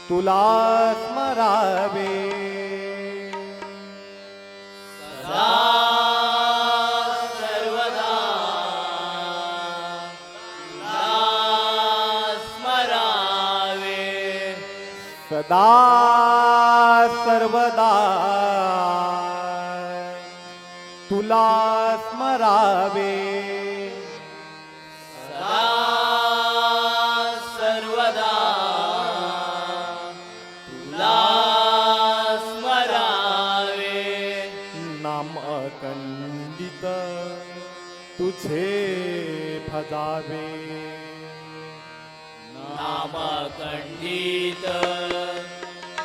तुला स्मरावे सदा सर्वदा तुला स्मरावे सदा सर्वदा तुला स्मरावे सदा सर्वदा तुला स्मरावे नाम अखंडित तुझे भजावे नामखंडित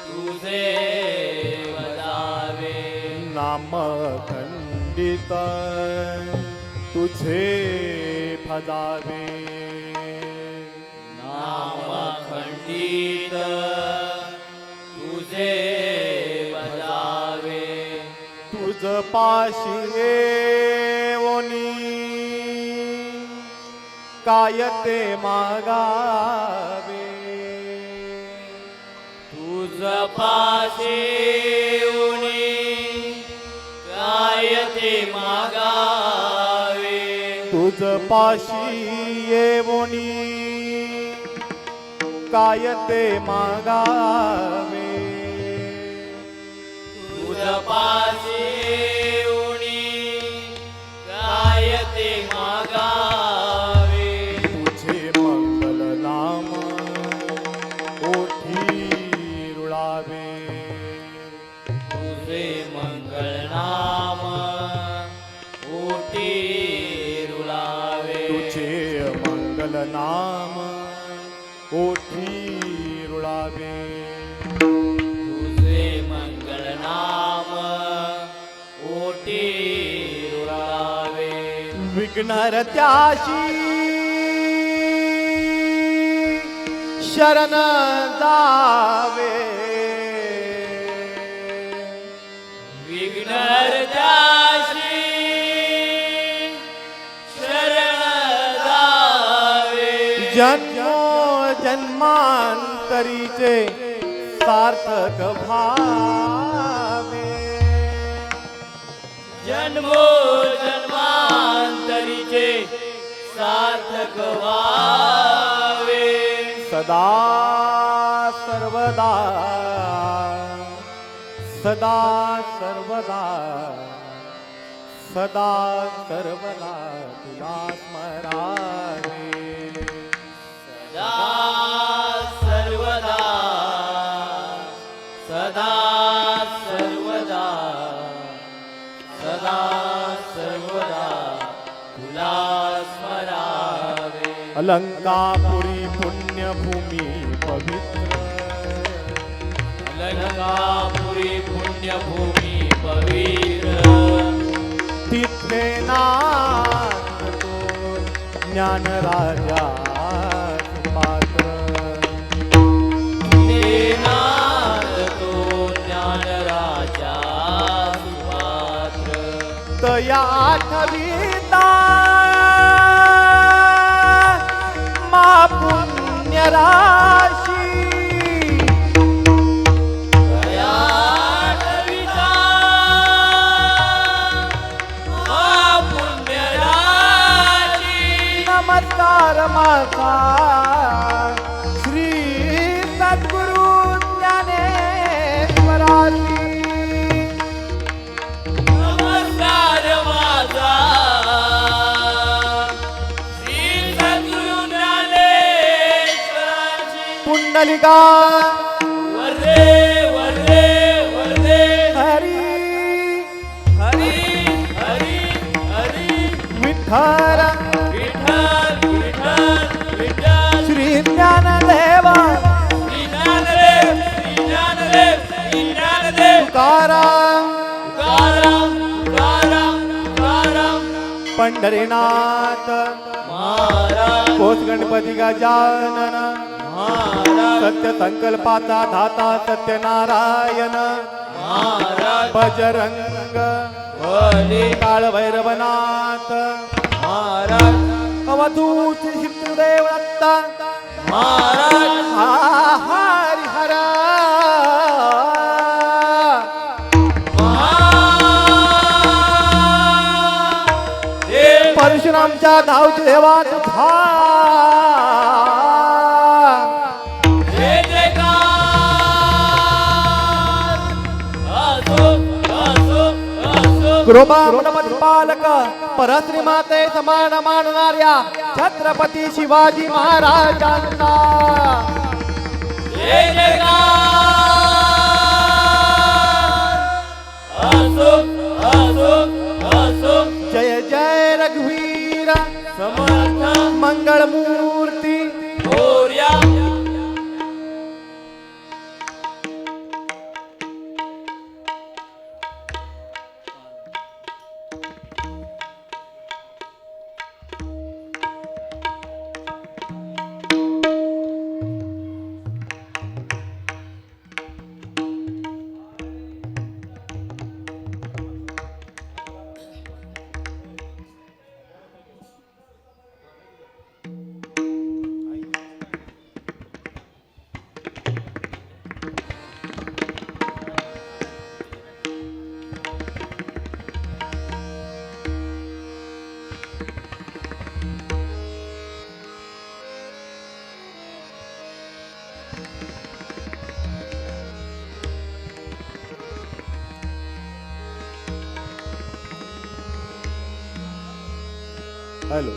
तुझे भजावे नाम खंडित तुझे भजावे नामखंडित तुझे भजावे तुझ पाशी येऊनी काय ते मागावे तुझ पाशी येऊनी काय ते मागावे तुझ पाशी येऊनी काय ते मागावे तुझ पाशी येऊनी काय ते मागावे तुझे मंगल नाम ओठी रुळावे तुझे मंगल नाम ओटी रुळावे तुझे मंगल नाम ओठी रुळावे तुझे मंगल नाम ओटी रुळावे विघ्नर त्याशी शरण जावे विघ्नहर्त्याशी शरण जावे जन्मो जन्मांतरीचे सार्थक भावे जन्मो जन्मांतरीचे सार्थक व्हावे सदा सर्वदा सदा सर्वदा सदा सर्वदा तुला स्मरावे सदा सर्वदा सदा सर्वदा सदा सर्वदा तुला स्मरावे अलंकापुरी पुण्यभूमी पवित्र अलंकापुरी पुण्यभूमी पवित्र तिथे नांदतो ज्ञान राजा पात्र नांदतो ज्ञान राजा सुपात्र तया आठविता मा पुण्य राशी दया कविता पुण्यराशी नमस्कार माझा श्री सद्गुरु ज्ञानेश्वराची नमस्कार माझा श्री सद्गुरु ज्ञानेश्वराची पुंडलिका वर्धे वर्धे वर्धे हरी हरी हरी हरी विठ्ठल विठ्ठल विठ्ठल विठ्ठल श्री ज्ञानदेव श्री ज्ञानदेव श्री ज्ञानदेव श्री ज्ञानदेव तुकाराम तुकाराम तुकाराम तुकाराम पंढरीनाथ महाराज कोस गणपती गजानन महाराज सत्य संकल्पाचा धाता सत्यनारायण महाराज बजरंग बली काळ भैरवनाथ महाराज अवधूत शिवदेव दत्ता महाराज हरी हर परशुरामच्या धावती देवा तुझा जय जयकार असो असो असो कृपा मंडपती पालक परश्री माते समान मानणाऱ्या छत्रपती शिवाजी महाराजांना जय जयकार असो असो असो जय जय रघुवीर समर्थ मंगळ मूर्ती मोरया हॅलो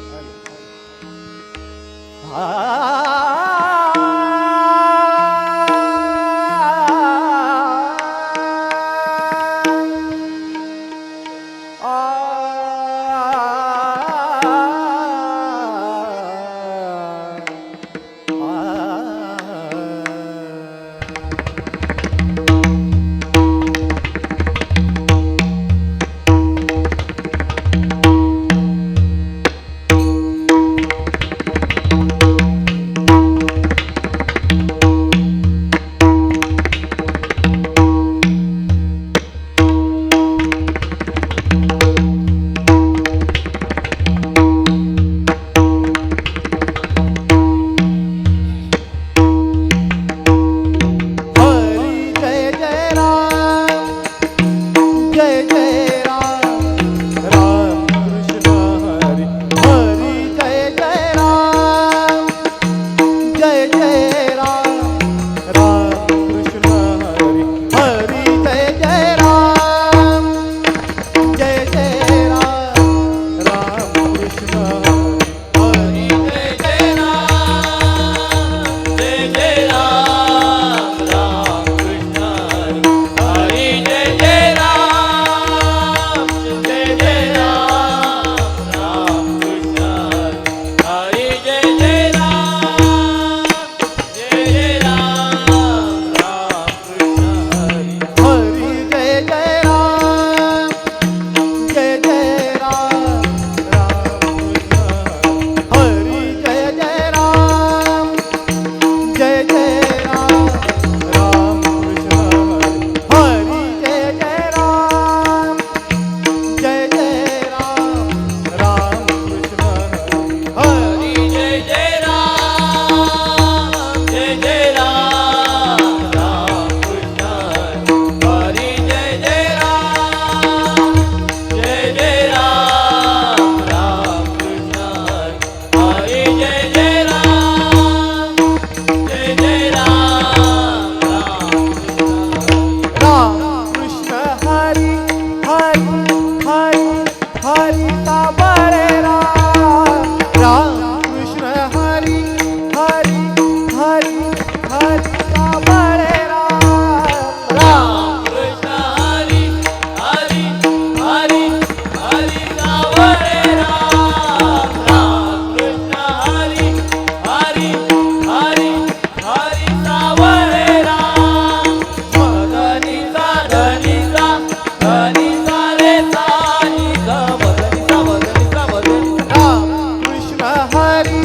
हरी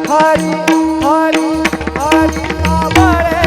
हरी हरी हरी सावळे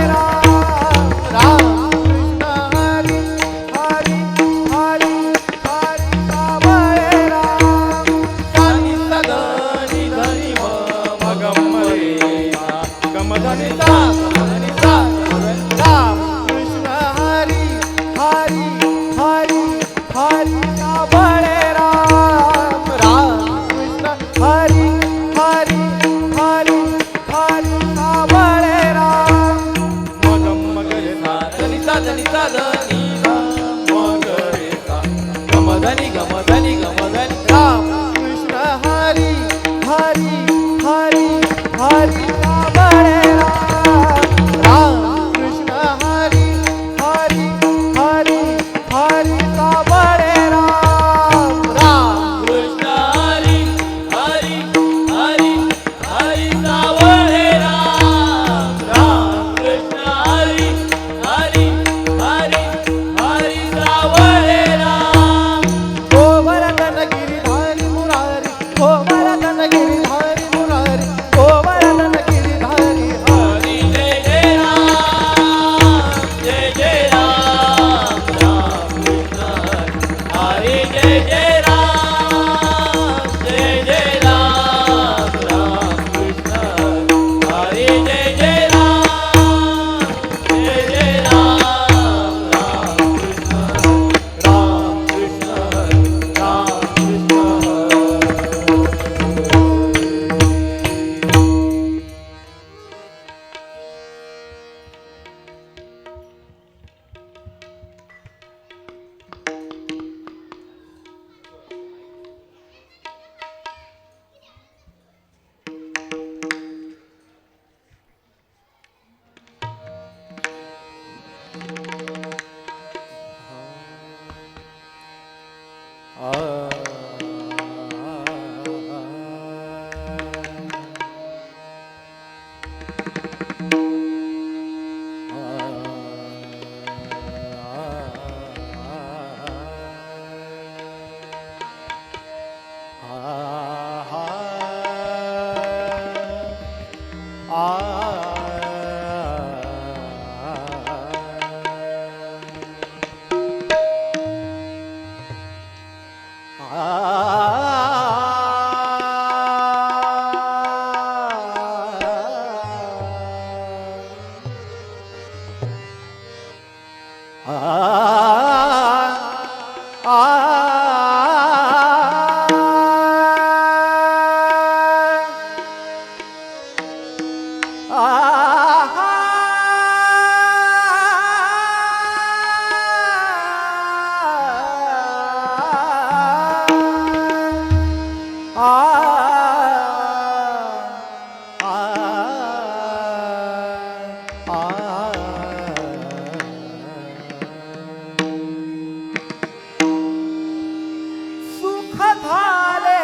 सुख झाले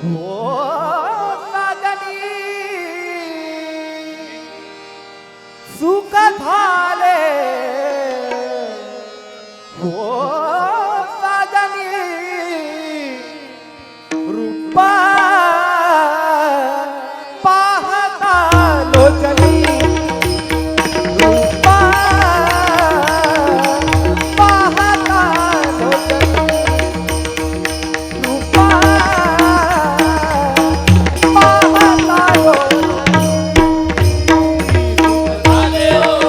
हो साजनी, सुख झाले हो साजनी, रूपा पाहता लोचनी, रूपा पाहता लोचनी, रूपा पाहता लोचनी. झाले हो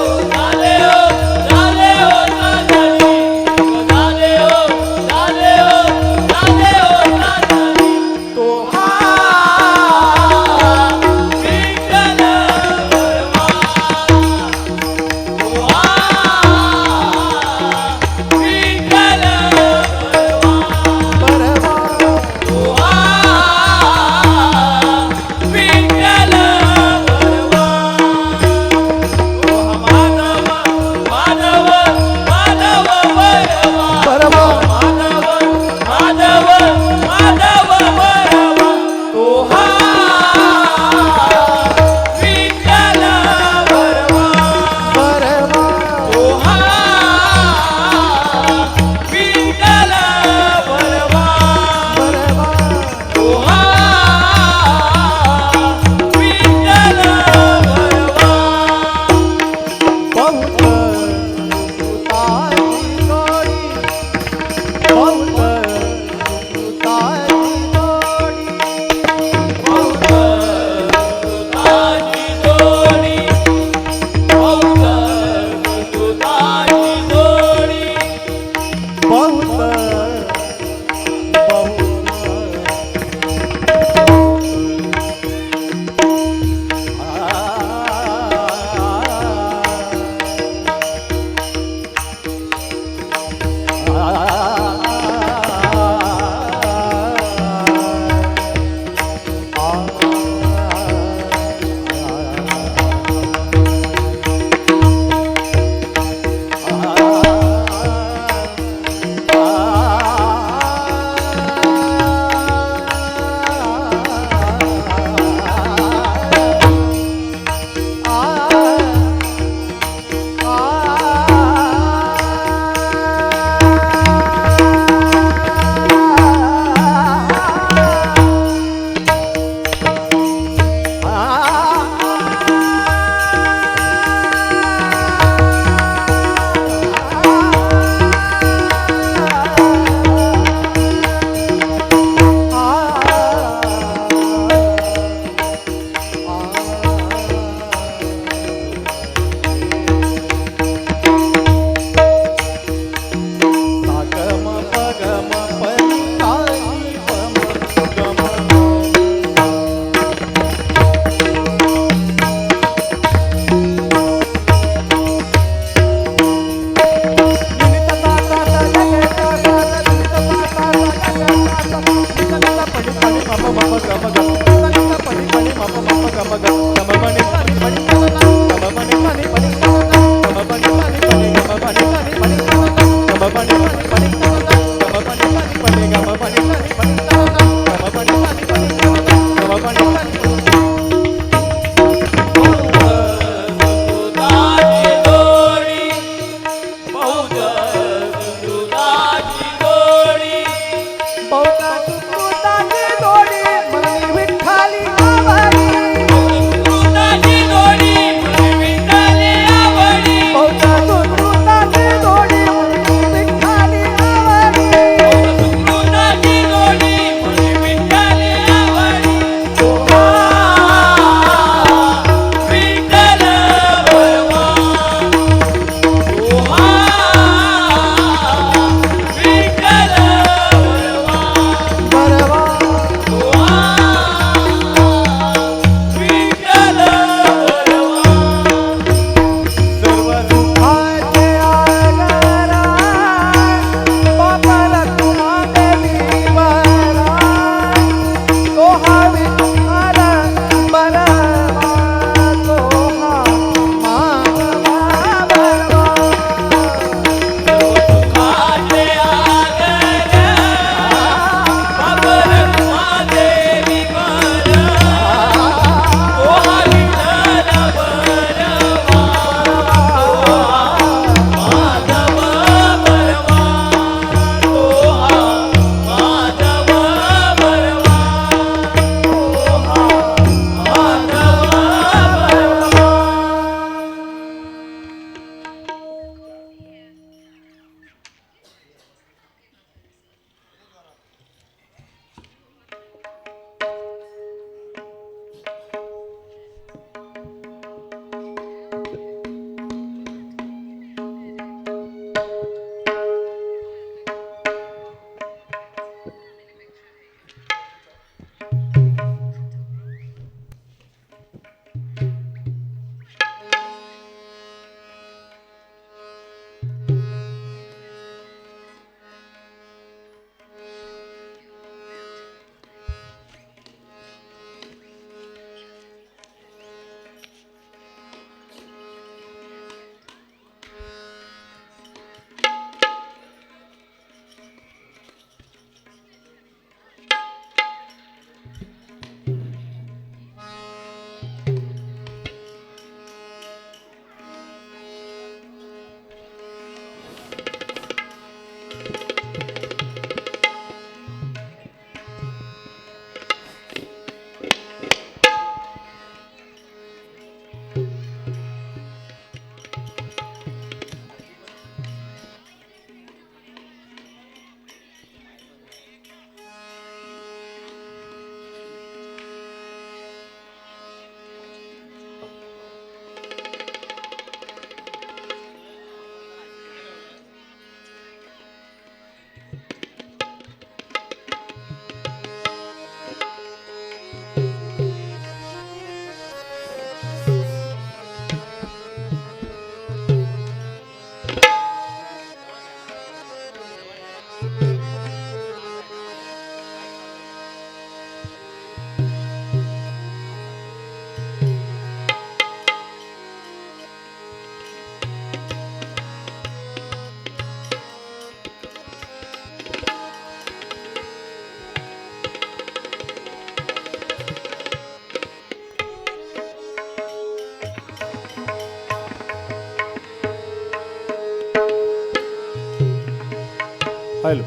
हॅलो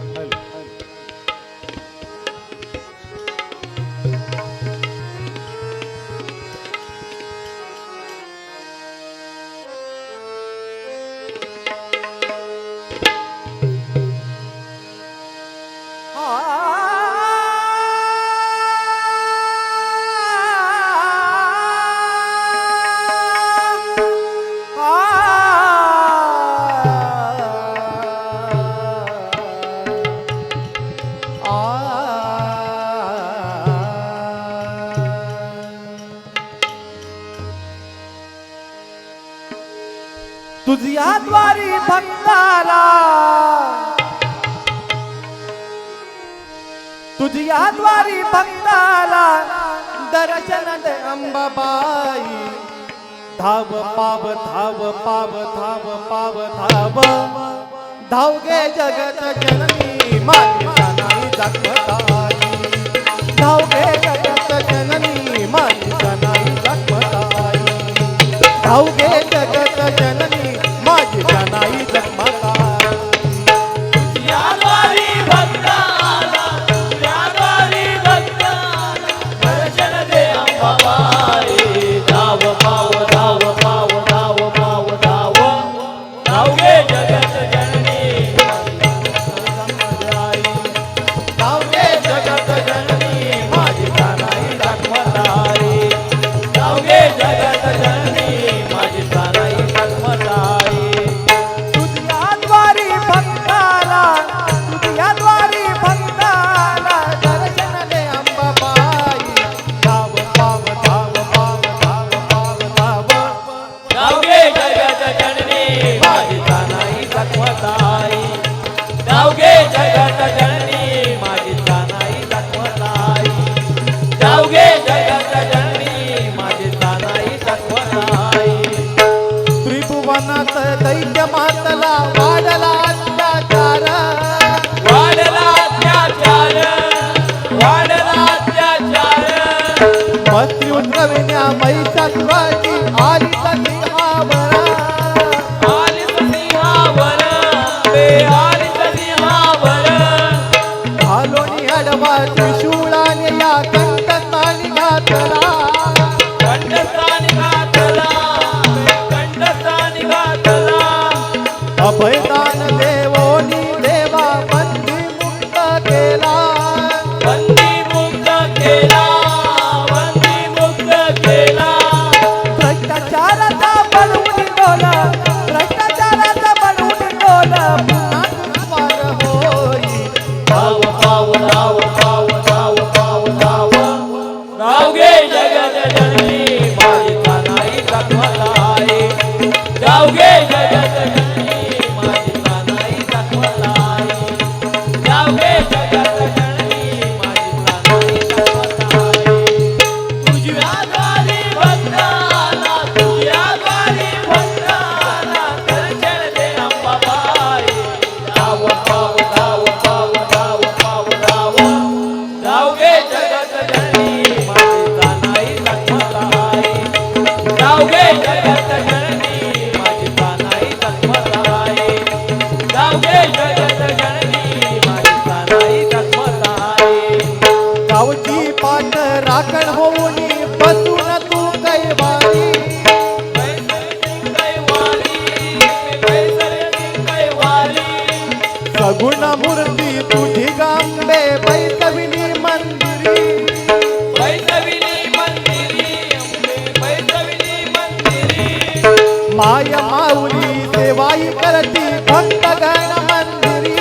तुझ्या द्वारी भक्ताला तुझ्या द्वारी भक्ताला दर्शन दे अंबाबाई धाव पाव धाव पाव धाव पाव धाव धाव गे जगत जननी माझी नाही जगमताई धाव गे जगत जननी माझी नाही जगमताई धाव गे जगत जननी माझी नाही जगमताई या द्वारी भक्ताला या द्वारी भक्ताला दर्शन दे अंबाबाई धाव पाव धाव पाव धाव पाव धाव धाव गे जगत जननी धाव गे जगत जननी माझी नाही जगमताई धाव गे जगत जननी माझी नाही जगमताई तुझ्या द्वारी भक्ताला तुझ्या द्वारी भक्ताला दर्शन दे अंबाबाई धाव पाव धाव पाव धाव पाव धाव धाव गे जगत जननी माझी नाही जगमताई धाव गे जगत जननी माझी नाही जगमताई धाव गे जगत जननी माझी नाही जगमताई त्रिभुवनात दैत्य मातला वाढला अत्याचार वाढला अत्याचार वाढला अत्याचार मंत्री उद्रविण्या महिषासुराची आली सिंहावर आलिस सिंहावर बे आलिस सिंहावर घालोनी अडवा त्रिशूळाने या कंठस्थानी घातला कंठस्थानी घातला कंठस्थानी घातला अभयदान देवोनी देवा बंदी मुक्त केला बंदी मुक्त केला बंदी मुक्त केला भ्रष्टाचाराचा बळून डोला भ्रष्टाचाराचा बळून डोला पुन्हा तुझवार होई धाव धाव धाव धाव धाव धाव धाव धाव गे जगत जननी माझी नाही जगमताई धाव गे जगत जननी माझी नाही जगमताई धाव गे जगत जननी माझी नाही जगमताई तुझ्या द्वारी भक्ताला तुझ्या द्वारी भक्ताला दर्शन दे अंबाबाई धाव पाव धाव पाव धाव पाव धाव धाव गे जगत जननी माझी नाही जगमताई धाव गे जगत जननी माझी नाही जगमताई धाव गे जगत जननी माझी नाही जगमताई गावची पाठ राखण होऊनी बसून तू कैवारी सगुण मूर्ती तुझी गांबे बैसविनी मंदिरी माय माऊली सेवाई करती भक्तगण मंदिरी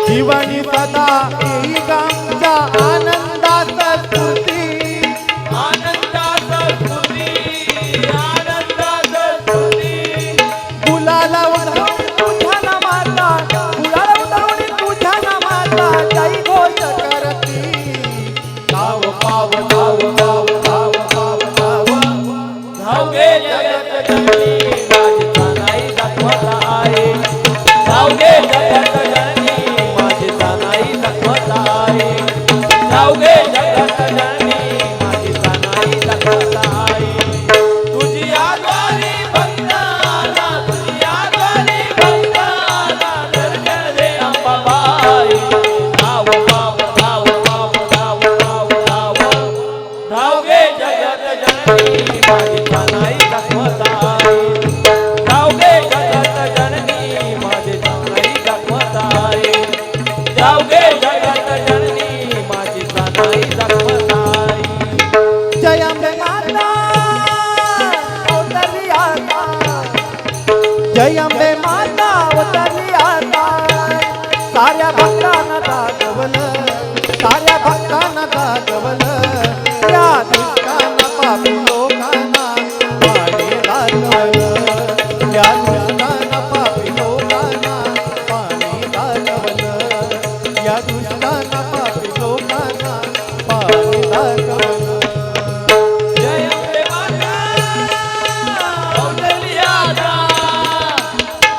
जीवनी सदा येई गांच्या आनंदात स्फूर्ती गुलाला उधळून तुझ्या नामाचा गुलाला उधळून तुझ्या नामाचा जय घोष करती धाव पाव धाव धाव धाव धाव धाव जय अंबे माता अवतरली आता साऱ्या भक्तांना दाखवलं साऱ्या भक्तांना दाखवलं या दुष्टांना पापी लोकांना पाणी दाखवलं या दुष्टांना पापी लोकांना पाणी दाखवलं या दुष्टांना पापी लोकांना पाणी दाखवलं जय अंबे माता अवतरली आता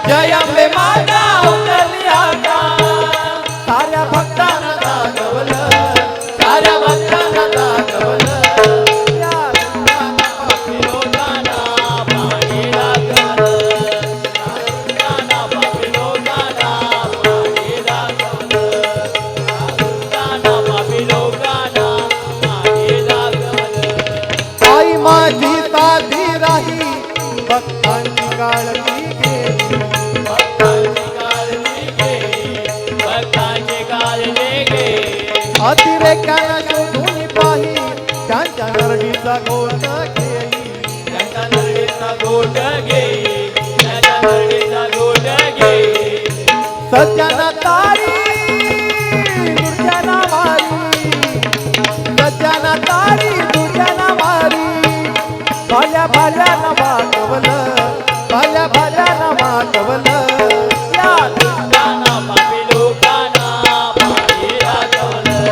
जय अंबे माता अवतरली आता साऱ्या भक्तांना दाखवलं साऱ्या भक्तांना दाखवलं या दुष्टांना पापी लोकांना पाणी दाखवलं दुष्टांना पापी लोकांना पाणी दाखवलं दुष्टांना पापी लोकांना पाणी दाखवलं आई माझी साधी राही भक्तांची काळजी घेई भक्तांची काळजी घे भक्तांची काळजी घे अतिरेकांना शोधून पाही त्यांच्या नरडीचा घोट घेई त्याच्या नरडीचा गोट घे त्याच्या नरडीचा गोट घे सज्जना तारी दुर्जना मारी सज्जना तारी दुर्जना मारी भाल्या भाल्यानं वाटवलं भाल्या भाल्यानं वाटवलं या दुष्टांना पापी लोकांना पाणी दाखवलं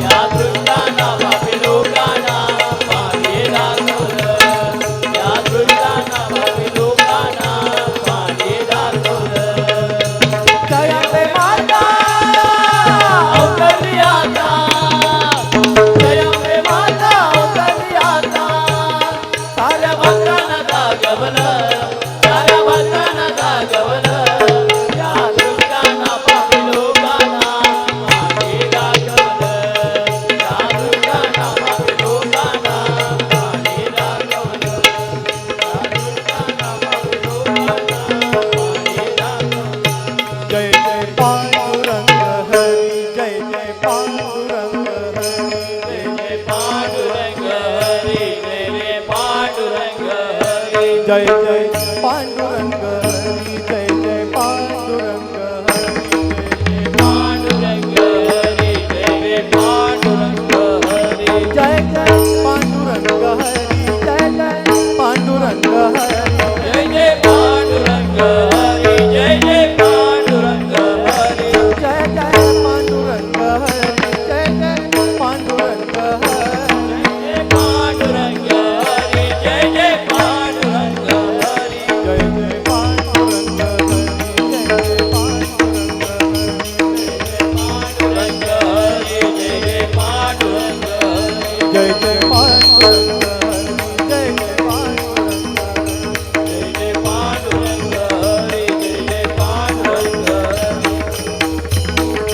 या दुष्टांना पापी लोकांना पाणी दाखवलं या दुष्टांना पापी लोकांना पाणी दाखवलं जय अंबे माता अवतरली आता जय अंबे माता अवतरली आता साऱ्या भक्तांना दाखवलं साऱ्या भक्तांना दाखवलं या दुष्टांना पापी लोकांना पाणी दाखवलं या दुष्टांना पापी लोकांना पाणी दाखवलं या दुष्टांना पापी लोकांना पाणी दाखवलं जय जय पांडुरंग हरी जय जय पांडुरंग हरी जय पांडुरंग हरी जय पांडुरंग हरी जय जय पांडुरंग हरी जय जय पांडुरंग हरी पांडुरंग हरी जय पांडुरंग हरी जय जय पांडुरंग हरी जय जय पांडुरंग हरी जय जय पांडुरंग हरी जय जय पांडुरंग हरी जय जय पांडुरंग हरी जय जय पांडुरंग हरी जय पांडुरंग हरी जय जय पांडुरंग हरी जय जय पांडुरंग हरी जय जय पांडुरंग हरी पांडुरंग हरी जय जय पांडुरंग हरी जय जय पांडुरंग हरी जय जय पांडुरंग हरी जय जय पांडुरंग हरी जय जय पांडुरंग हरी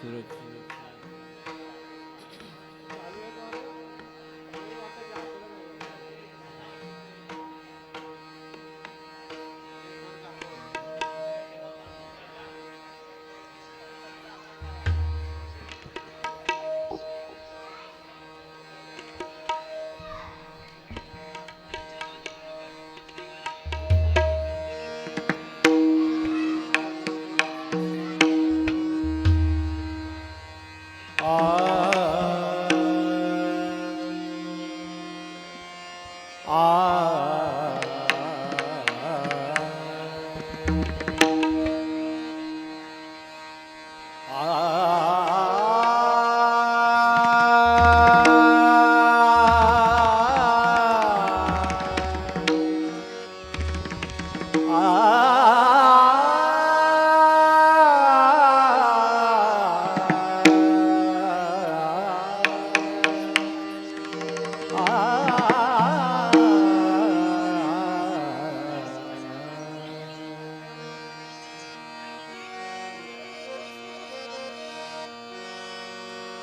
सुरक्षित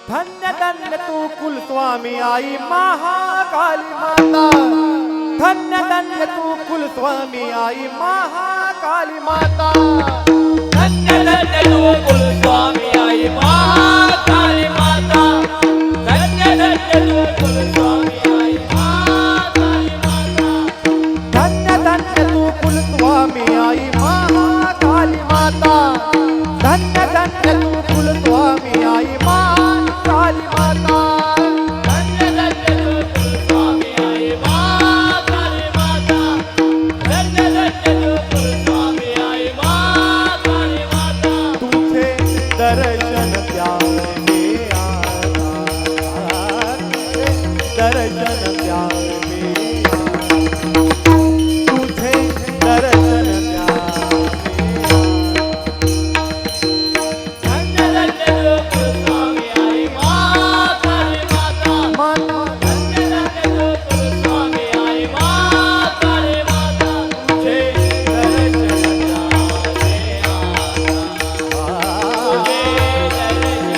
धन्य धन्य तू कुलस्वामी आई महाकाली माता धन्य धन्य तू कुलस्वामी आई महाकाली माता धन्य धन्य तू कुलस्वामी आई महाकाली माता धन्य धन्य तू कुलस्वामी आई महाकाली माता धन्य धन्य तू कुलस्वामी आई महाकाली माता धन्य धन्य तू कुलस्वामी आई महाकाली माता धन्य धन्य तू कुलस्वामी आई महाकाली माता धन्य धन्य तू कुलस्वामी आई महाकाली माता तुझे दर्शन प्यारे आना तुझे दर्शन प्यारे तुझे दर्शन धन्य धन्य तू कुलस्वामी आई महाकाली माता माता धन्य धन्य तू कुलस्वामी आई महाकाली माता तुझे दर्शन प्यारे आना तुझे दर्शन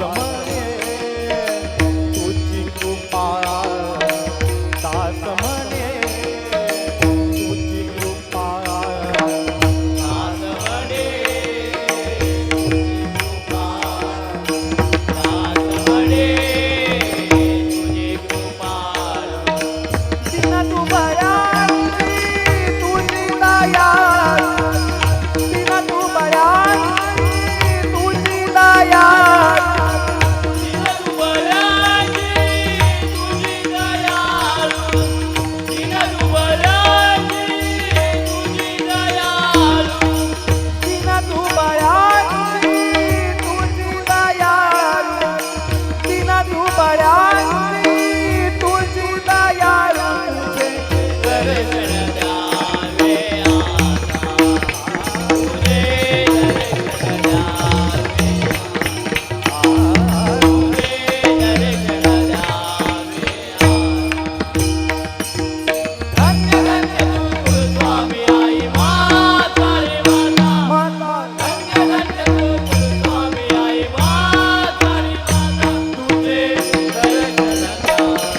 म्हणे तुझी कृपा दास म्हणे तुझी कृपा दास म्हणे तुझी कृपा दास म्हणे तुझी कृपा दिन तू बऱ्याची तुझी दया दिन तू बऱ्याची तुझी दया दिन दुबळाची तुझी दयाळू दिन दुबळाची तुझी दयाळू दिन तू बऱ्याची तुझी दया दिन तू बऱ्याची तुझी दया तुझे दर्शन द्यावे आता तुझे दर्शन द्यावे तुझे दर्शन द्यावे धन्य धन्य तू स्वामी आई माता रे माता माता धन्य धन्य तू स्वामी आई माता रे माता तुझे दर्शन द्यावे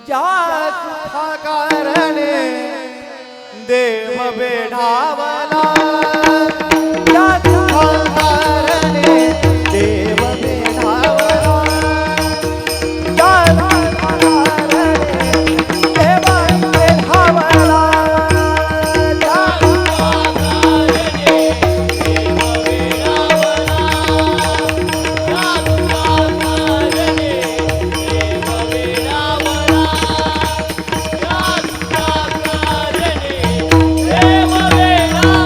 ज्या सुखा कारणे देव बेढावला ज्या सुखा कारणे देव बेढावला ज्या सुखा कारणे देव बेढावला ज्या देव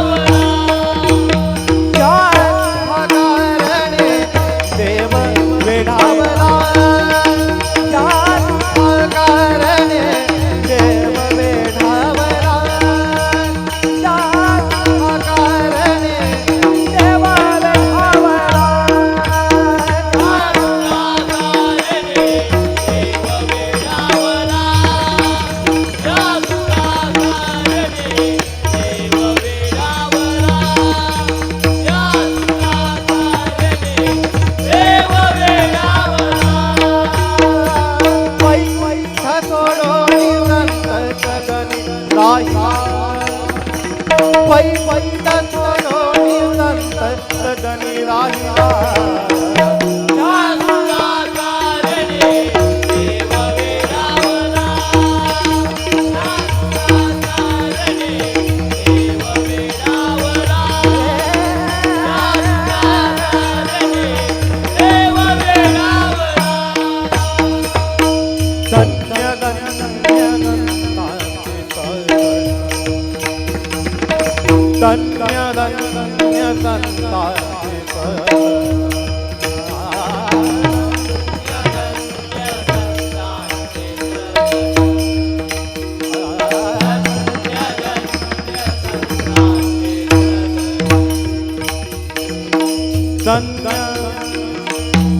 धन्य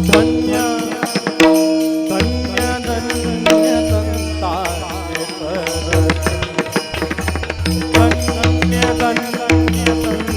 धन्य धन्य धन्य संतांचे कर धन्य धन्य संतांचे कर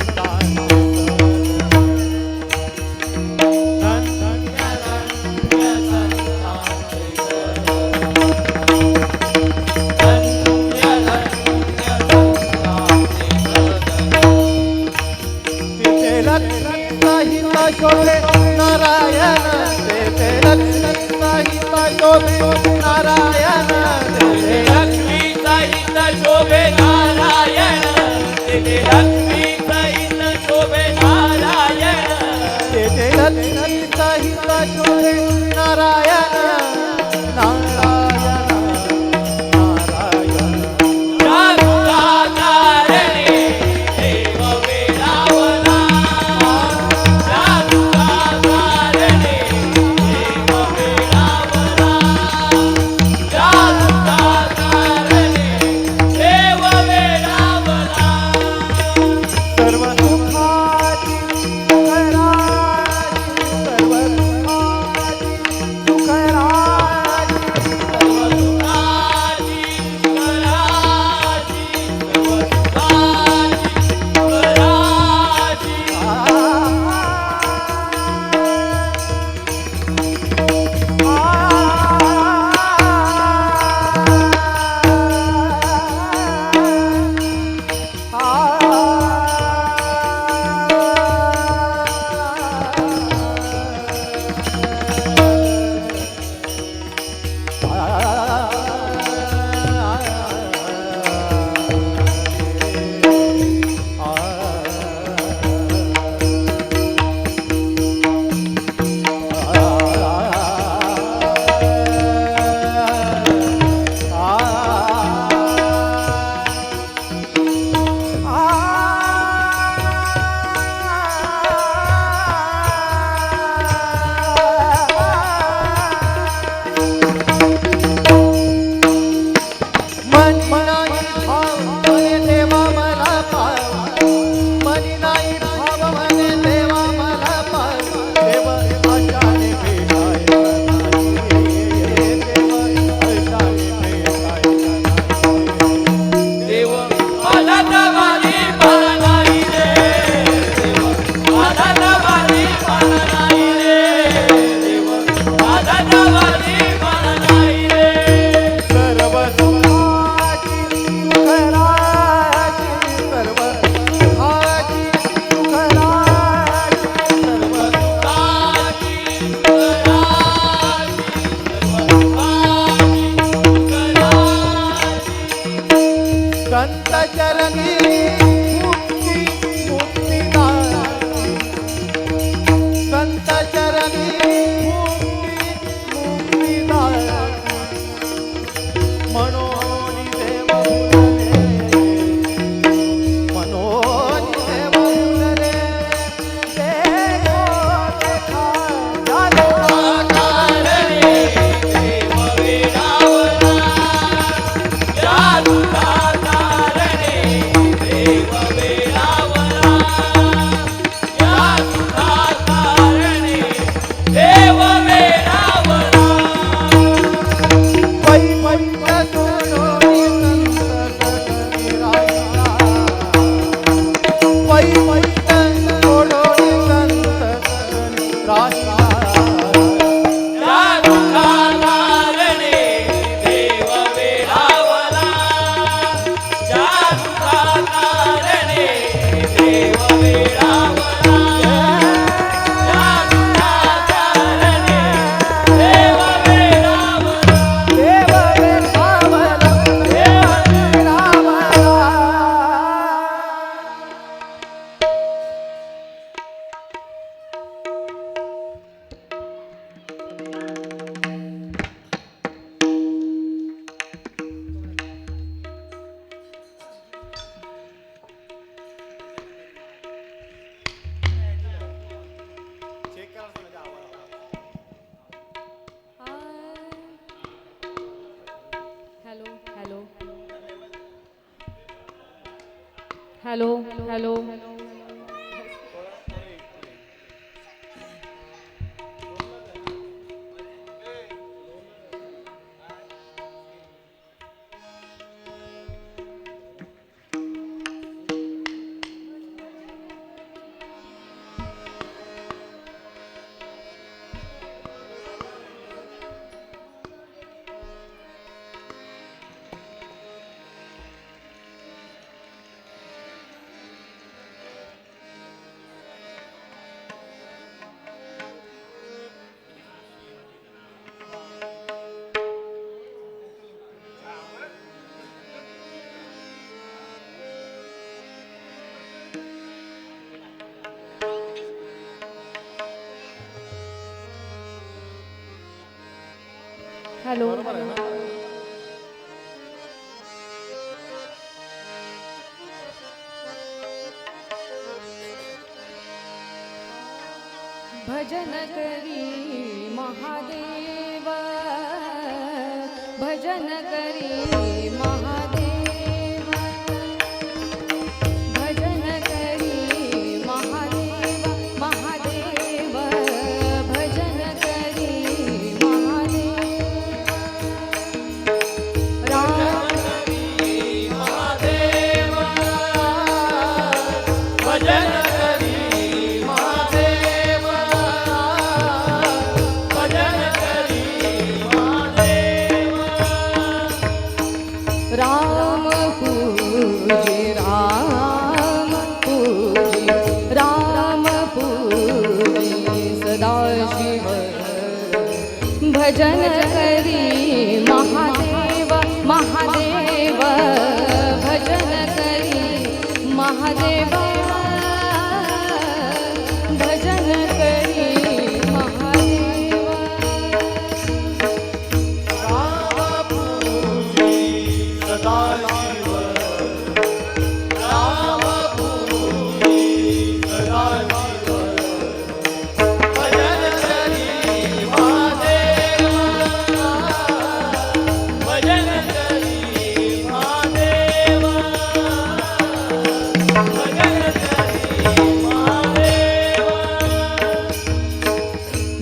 हॅलो हॅलो हॅलो भजन करी महादेव भजन करी महादेव भजन करी महादेव महादेव भजन करी महादेव राम महादेव भजन करी महादेव भजन करी महादेव राम पूजे राम पूजे राम पूजे सदाशिव भजन करी महादेव महादेव भजन करी महादेव भजन करी महादेव राम पूजी सदाशिव राम पूजी सदाशिव भजन करी महादेव भजन करी महादेव भजन करी महादेव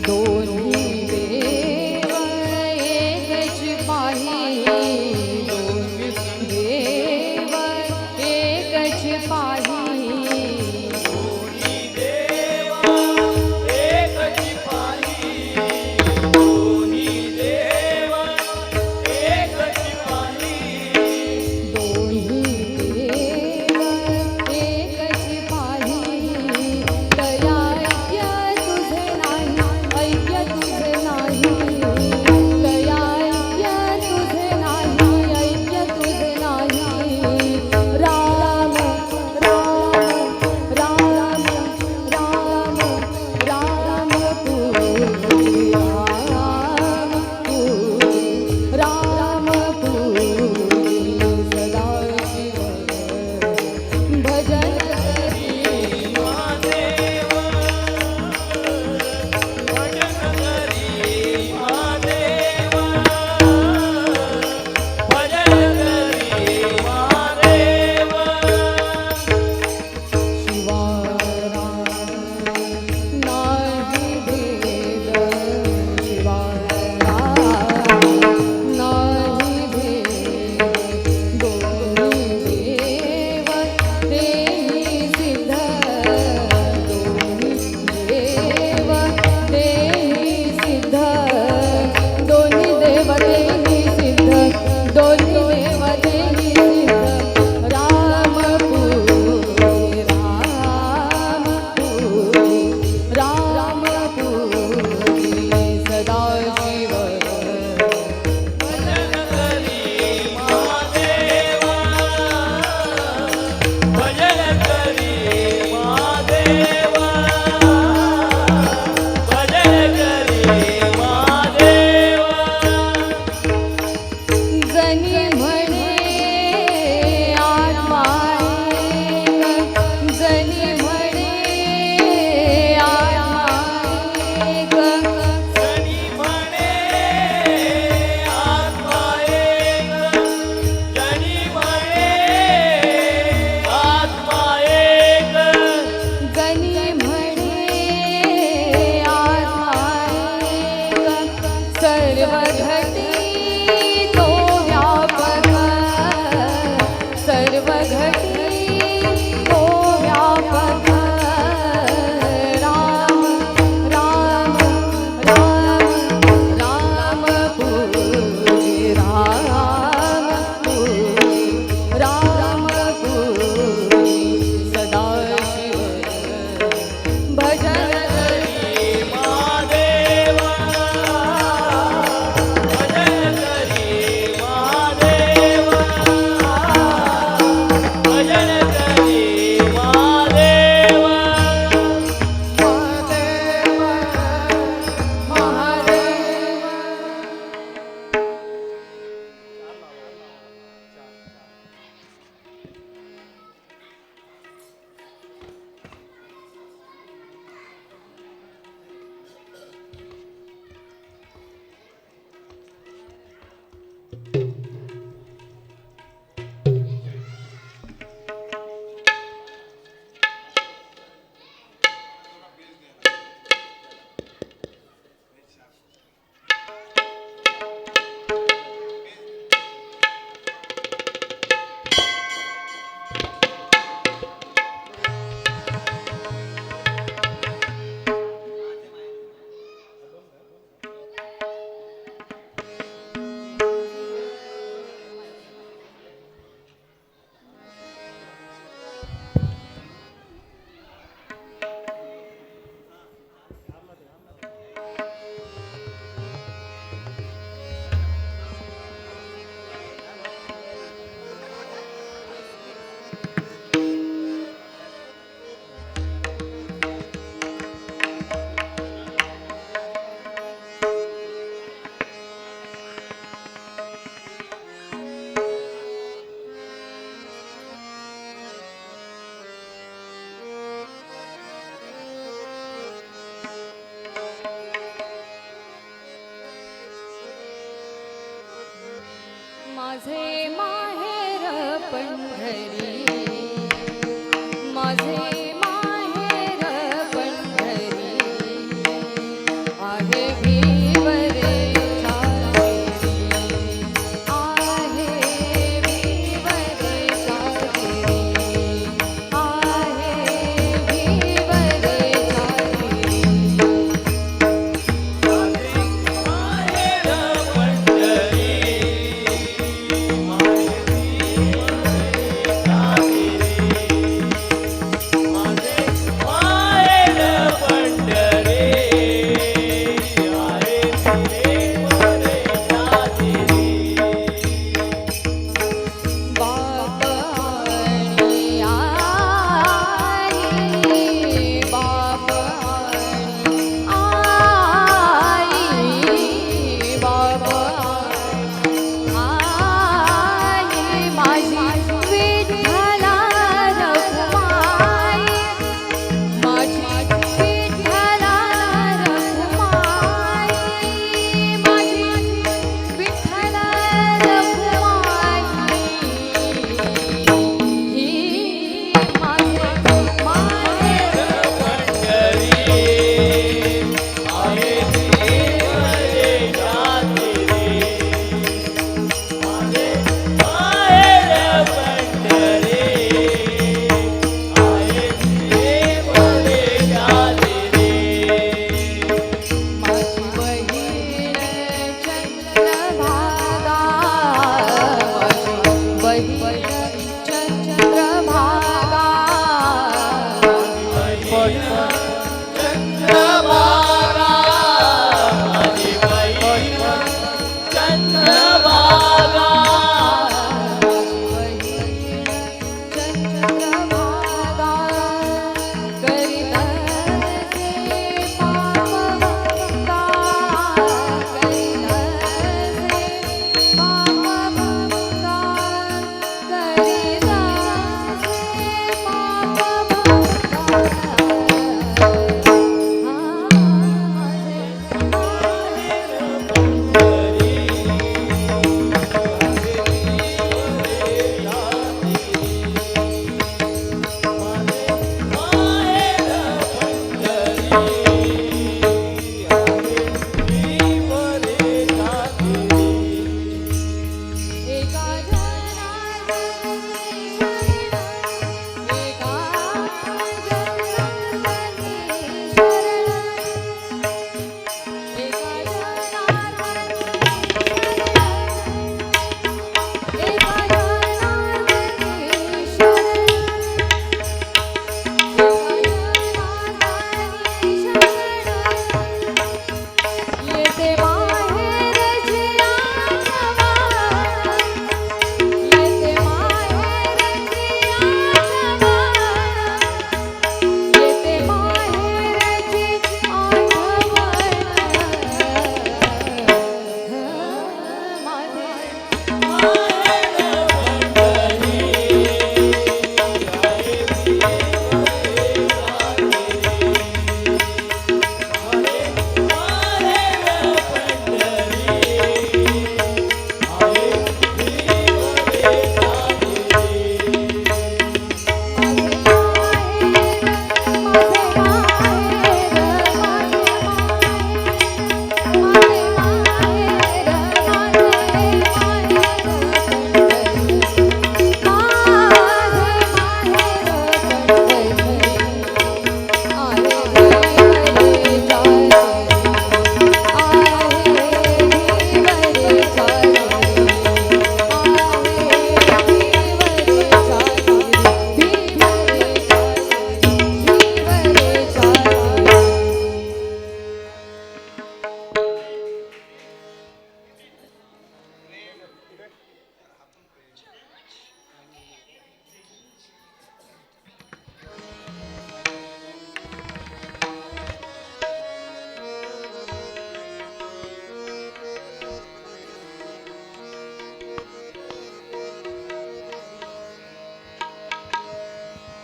दोन्ही देव एकच पाही दोन्ही देव एकच पाही दोन्ही देव एकची पाही दोन्ही देव एकची पाही दोन्ही देव एकच पाही दया ऐक्य तुझे नाही ऐक्य तुझे नाही दया ऐक्य तुझे नाही ऐक्य तुझे नाही राम राम राम राम राम पूजी राम पूजी राम पूजी सदाशिव भजन करी महादेव भजन करी महादेव भजन करी महादेव शिवारा नाही भेद शिवारा नाही भेद दोन्ही देव देही सिद्ध दोन्ही देव देही सिद्ध दोन्ही देव देही सिद्ध दोन्ही देव देही सिद्ध राम पूजे राम पूजे राम पूजे सदाशिव भजन करी महादेव भजन करी महादेव भजन करी महादेव जनी म्हणे आत्मा एक जनी म्हणे आत्मा एक जनी म्हणे आत्मा एक जनी म्हणे आत्मा माझे माहेर पंढरी, माझे माहेर पंढरी, आहे भीवरेच्या तेरी, आहे भीवरेच्या तेरी, आहे भीवरेच्या तेरी. बाप आणि आई, बाप आणि आई, बाप आई, माझी विठ्ठला रखुमाई, माझी विठ्ठला रखुमाई, माझी विठ्ठला रखुमाई, ही माझे माहेर माझी बहीण चंद्रभागा, माझी बहीण चंद्रभागा, बहीण चंद्रभागा, करीत असे पापभंगा, करीत असे पापभंगा, करीत एका जनार्दनी शरण, एका जनार्दनी शरण, एका जनार्दनी शरण, एका जनार्दनी शरण, येते माहेरची आठवण, येते माहेरची आठवण, येते माहेरची आठवण, माझे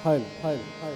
हाय हाय हाय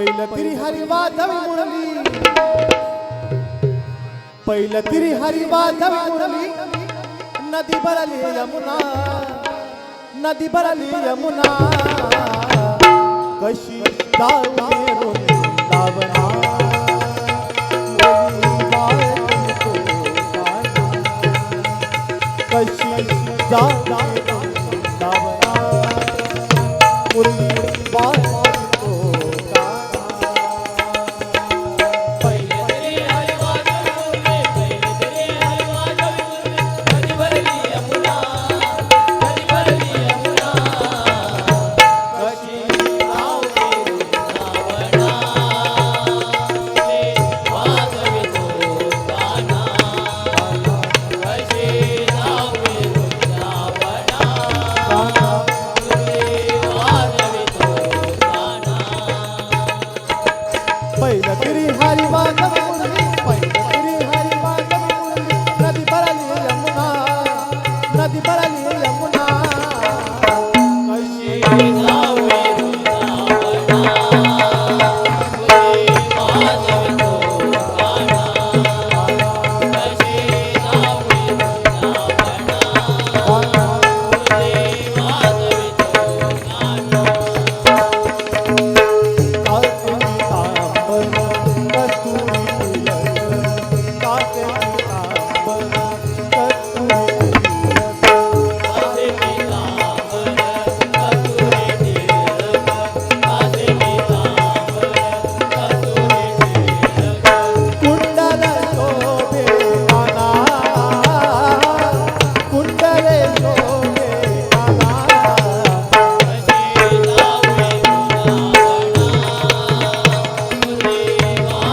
पहिलं तिरी हरी वाजवी मुरली, पहिलं तिरी हरी वाजवी मुरली, नदी भरली यमुना, नदी भरली यमुना, कशी जाऊ वृंदावना, कशी जाऊ वृंदावना, मुरली वाजतो पहिले तरी हरी वाजवी पहिले तरी हरी वाजवी नदी भरली यमुना, नदी भरली यमुना, कशी जाऊ वृंदावना, वाजवी तो गाना, कशी जाऊ वृंदावना, वाजवी तो गाना. पहिलं तिरी हरी वाजवी मुरली, पहिलं तिरी हरी वाजवी मुरली, नदी भरली यमुना, नदी भरली यमुना, कशी जाऊ वृंदावना, वाजवी तो गाना, कशी जाऊ वृंदावना, वाजवी तो गाना. कासे पीतांबर कस्तुरी तिलक, कासे पीतांबर कस्तुरी तिलक, कुंडल शोभे काना, कुंडल शोभे काना, कशी जाऊ वृंदावना,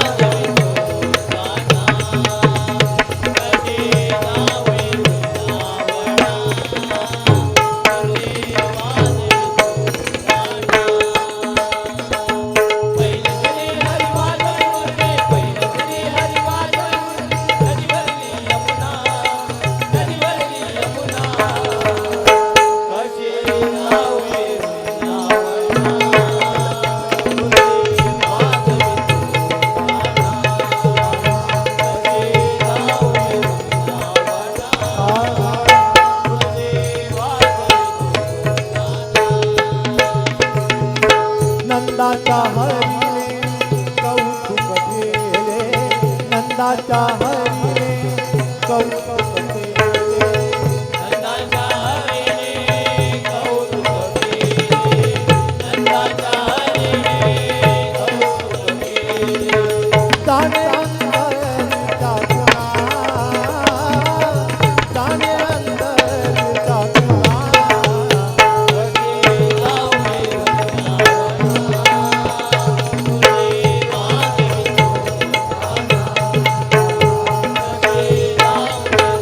वाजवी तो गाना, कशी जाऊ वृंदावना, वाजवी तो गाना. पहिले तरी हरी वाजवी मुरली, पहिले तरी हरी वाजवी मुरली, नदी भरली यमुना, नदी भरली यमुना, कशी जाऊ वृंदावना, वाजवी तो नंदाच्या हरीने कौतुक केले, नंदाच्या हरीने कौतुक केले, नंदाच्या हरीने कौतुक केले, नंदाच्या हरीने कौतुक केले, जाणे अंतरचा खुणा, जाणे अंतरचा खुणा, कशी जाऊ वृंदावना, वाजवी तो गाना, कशी जाऊ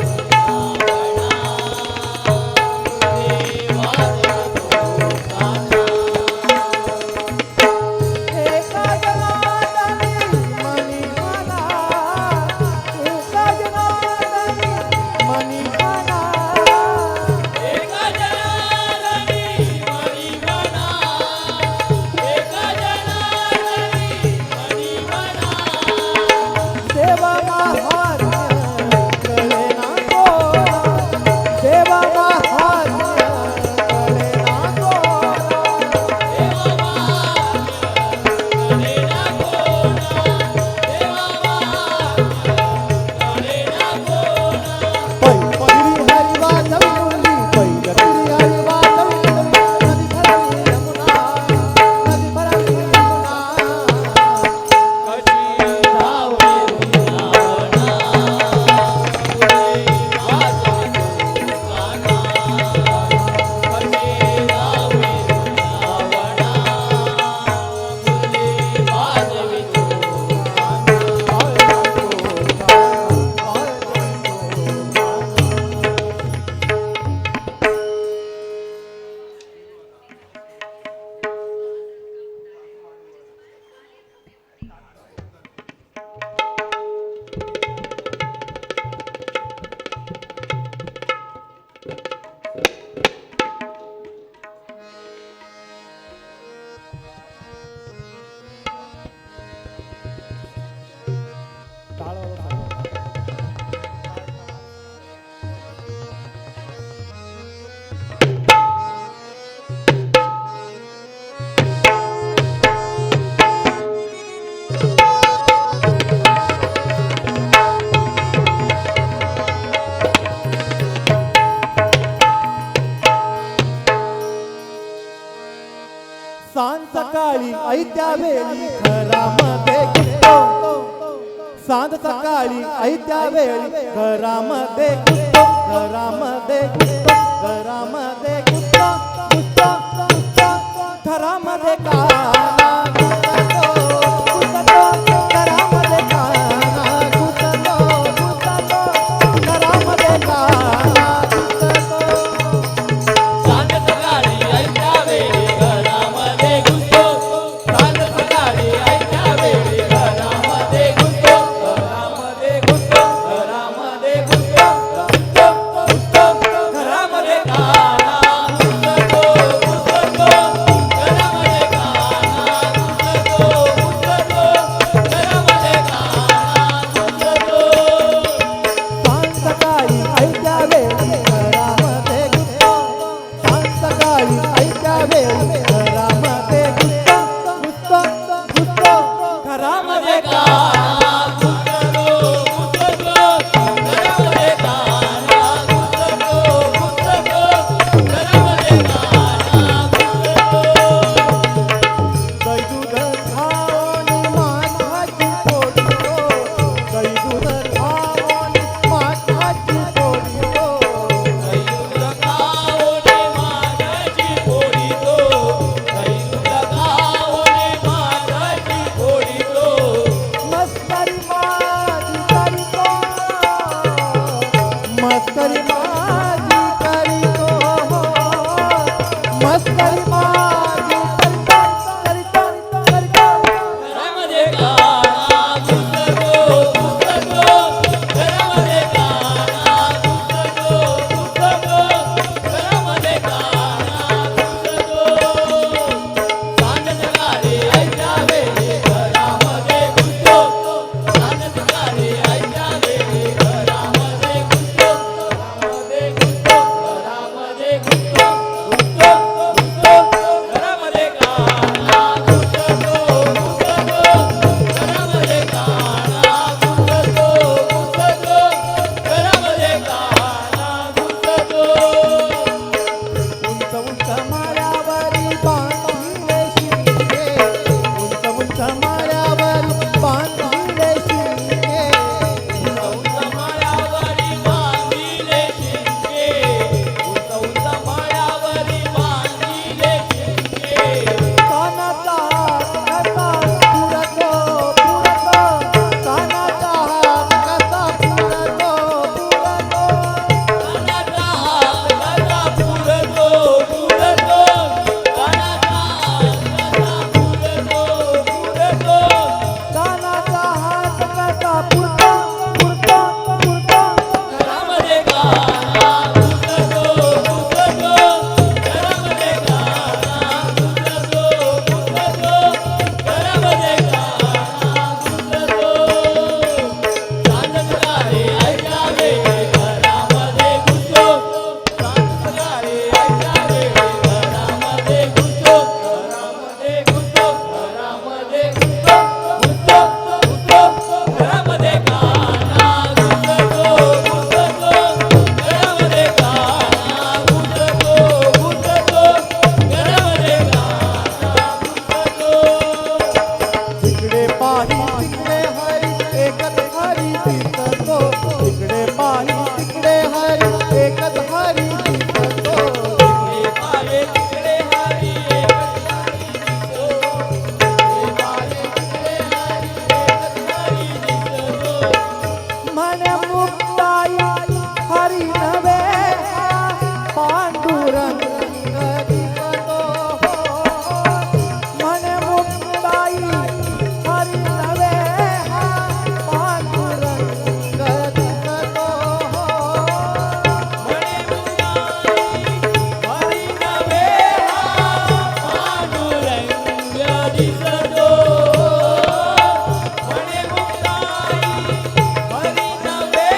सकाळी ऐत्या वेळी घरामध्ये घुसतो सांज सकाळी ऐत्या वेळी घरामध्ये घुसतो घरामध्ये घुसतो घरामध्ये घुसतो घुसतो घुसतो घरामध्ये काना घुसतो घुसतो घरामध्ये काना घुसतो घुसतो घरामध्ये काना घुसतो सांज सकाळी ऐत्या वेळी घरामध्ये घुसतो सांज सकाळी ऐत्या वेळी घरामध्ये घुसतो घरामध्ये घुसतो घरामध्ये घुसतो घुसतो घुसतो घरामध्ये काना घुसतो घुसतो घरामध्ये काना घुसतो घुसतो घरामध्ये काना घुसतो सांज सकाळी ऐत्या वेळी घरामध्ये घुसतो सांज सकाळी ऐत्या वेळी घरामध्ये घुसतो घुसतो घुसतो घरामध्ये काना घुसतो घुसतो घरामध्ये काना घुसतो घुसतो घरामध्ये काना घुसतो गाई दूध खाऊन माठाची पोळी गाई दूध खाऊन माठाची पोळी कैलूर गावोने मागाची पोळी तो कैलूर गावोने मागाची पोळी तो मस्करी माझी करीतो मस्करी माझी करीतो मस्करी माझी करीतो करीतो घरामध्ये काना घुसतो घुसतो घरामध्ये काना घुसतो घुसतो घरामध्ये काना घुसतो सांज सकाळी ऐत्या वेळी घरामध्ये घुसतो सांज सकाळी ऐत्या वेळी घरामध्ये घुसतो घरामध्ये घुसतो घरामध्ये घुसतो घुसतो घुसतो घरामध्ये काना घुसतो घुसतो घरामध्ये काना घुसतो घुसतो घरामध्ये काना घुसतो उंच उंच माळ्यावरी बांधले शिंगे उंच उंच माळ्यावरी बांधले शिंगे उंच माळ्यावरी बांधिले शिंगे उंच उंच माळ्यावरी बांधिले शिंगे कानाचा हात कसा पुरतो पुरतो कानाचा हात कसा पुरतो पुरतो कानाचा हात कसा पुरतो पुरतो कानाचा हात कसा पुरतो पुरतो कानाचा हात कसा पुरतो पुरतो पुरतो घरामध्ये काना घुसतो घुसतो घरामध्ये काना घुसतो घुसतो घरामध्ये काना घुसतो सांज सकाळी ऐत्या वेळी घरामध्ये घुसतो सांज सकाळी ऐत्या वेळी घरामध्ये घुसतो घरामध्ये घुसतो घरामध्ये घुसतो घुसतो घुसतो घरामध्ये काना घुसतो घुसतो घरामध्ये काना घुसतो घुसतो घरामध्ये काना घुसतो जिकडे पाही तिकडे हरी एकच हरी दिसतो जिकडे पाही तिकडे हरी एकच हरी दिसतो हे पाहे तिकडे हरी एकच हरी दिसतो हे पाहे तिकडे हरी एकच हरी दिसतो मन मुक्ताई हरी नवे पांडुरंग दिसतो मन मुक्ताई हरी नवे पांडुरंग दिसतो म्हणे मुक्ताई हरी नवे पांडुरंग दिसतो म्हणे मुक्ताई हरी नवे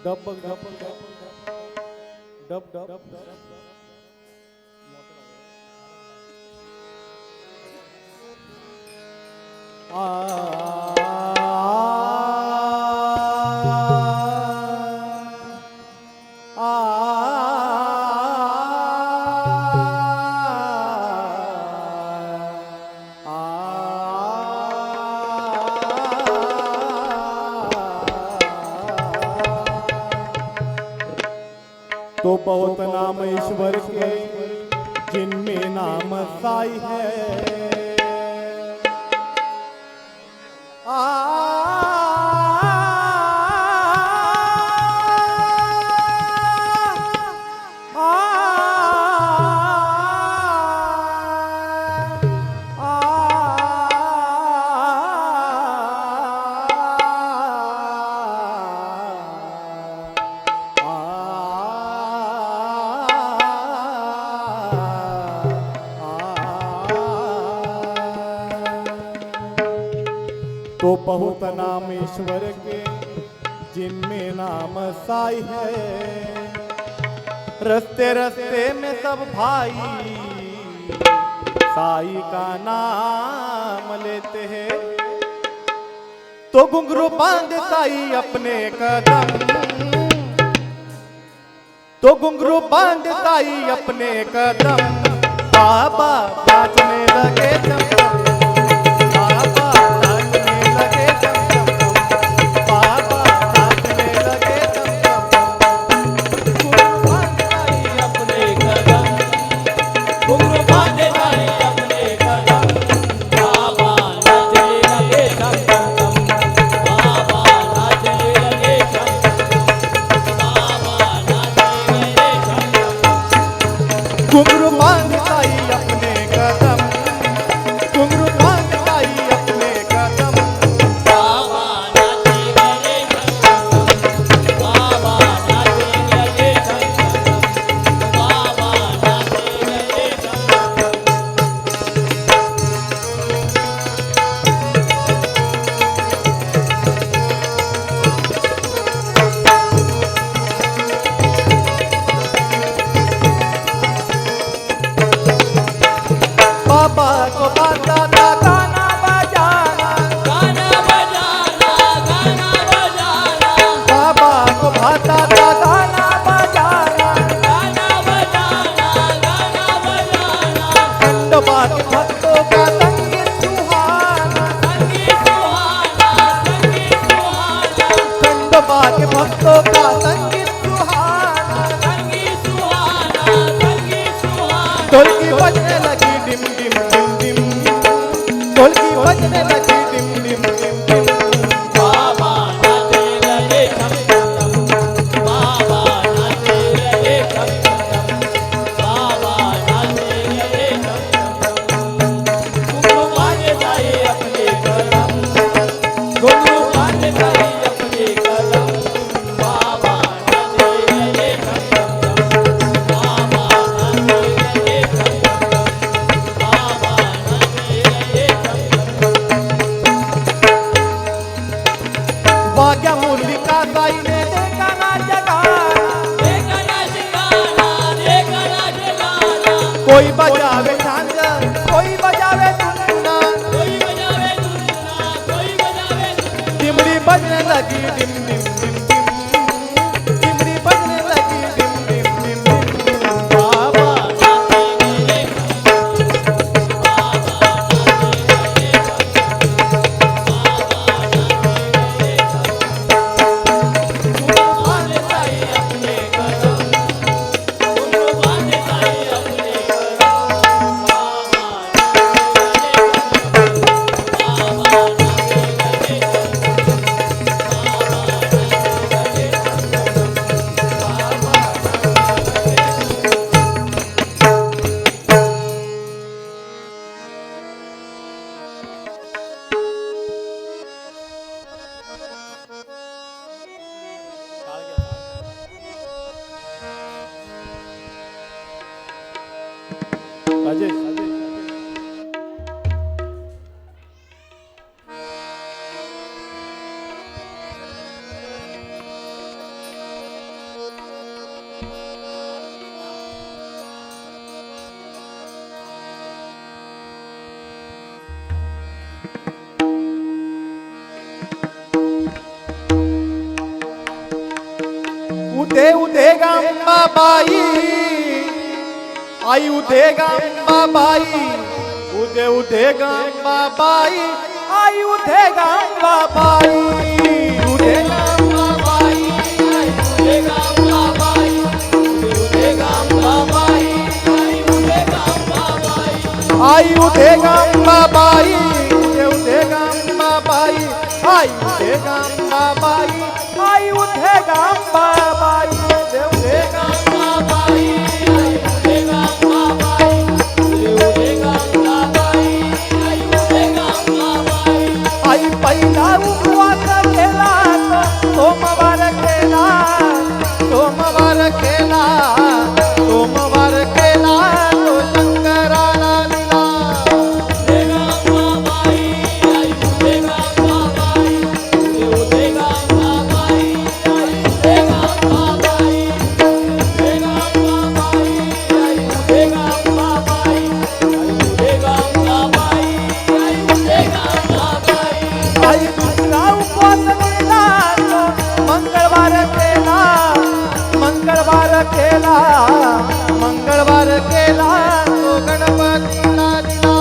डब बघ डब डब डब तो बहुत नाम ईश्वर के जिनमें नाम साई है। तो बहुत नाम ईश्वर के जिनमें नाम साई है। रस्ते रस्ते में सब भाई साई का नाम लेते हैं। तो घुंघरू बांध साई अपने कदम, तो घुंघरू बांध साई अपने कदम। बाबा नाचने लगे चमचम, बाबा नाचने लगे चमचम, बाबा नाचने लगे चमचम। घुंघरू बांधे साई अपने कदम, घुंघरू बांधे साई अपने कदम। बाबा नाचने लगे चम चम चम, बाबा नाचने लगे चम चम चम, बाबा नाचने लगे चम चम चम। घुंघरू बांध साई अपने कदम, घुंघरू बांध साई अपने कदम। बाबा नाचने लगे चम चम चम, बाबा नाचने लगे चम चम चम, बाबा नाचने लगे चम चम चम। बाबा को बांधा था गाना बजाना, गाना बजाना, गाना बजाना, बाबा को भाता था गाना बजाना। गाना बजाना, गाना बजाना। खंडोबा के भक्तों का संगीत सुहाना, संगीत सुहाना, संगीत सुहाना, खंडोबा के भक्तों का संगीत सुहाना। संगीत सुहाना, संगीत सुहाना। ढोलकी बजने लगी डिम डिम डिम डिम, ढोलकी बजने लगी डिम डिम डिम डिम। बाबा नाचने लगे चम चम चम, बाबा नाचने लगे चम चम चम, बाबा नाचने लगे चम चम चम। घुंघरू बांधे साई अपने कदम, घुंघरू बांधे साई अपने कदम। बाबा नाचने लगे चम चम चम, बाबा नाचने लगे चम चम चम, बाबा नाचने लगे चम चम चम। वाग्या मुरली का साई ने देखा ना जगाना, देखा नाच गाना, देखा नाच गाना, कोई बजावे झांझर कोई बजावे धुना, कोई बजावे धुना, कोई बजावे धुना। डिमड़ी बजने लगी डिम डिम डिम डिम, डिमड़ी बजने लगी डिम डिम डिम डिम। बाबा नाचने लगे चम चम चम, बाबा नाचने लगे चम चम चम, बाबा नाचने लगे चम चम चम। घुंघरू बांधे साई अपने कदम, घुंघरू बांधे साई अपने कदम। बाबा नाचने लगे चम चम चम, बाबा नाचने लगे चम चम चम, बाबा नाचने लगे अजय अंबाबाई आई उठे ग अंबाबाई उदे उठे ग अंबाबाई आई उठे ग अंबाबाई उठे ग अंबाबाई आई उठे ग अंबाबाई उठे उठे ग अंबाबाई आई उठे ग अंबाबाई आई उठे ग अंबाबाई उठे उठे ग अंबाबाई आई पहिला उपवास केला सोमवार केला सोमवार केला सोमवार केला तो शंकराला दिला आई दुसरा उपवास केला मंगळवार केला मंगळवार केला मंगळवार केला तो गणपतीला दिला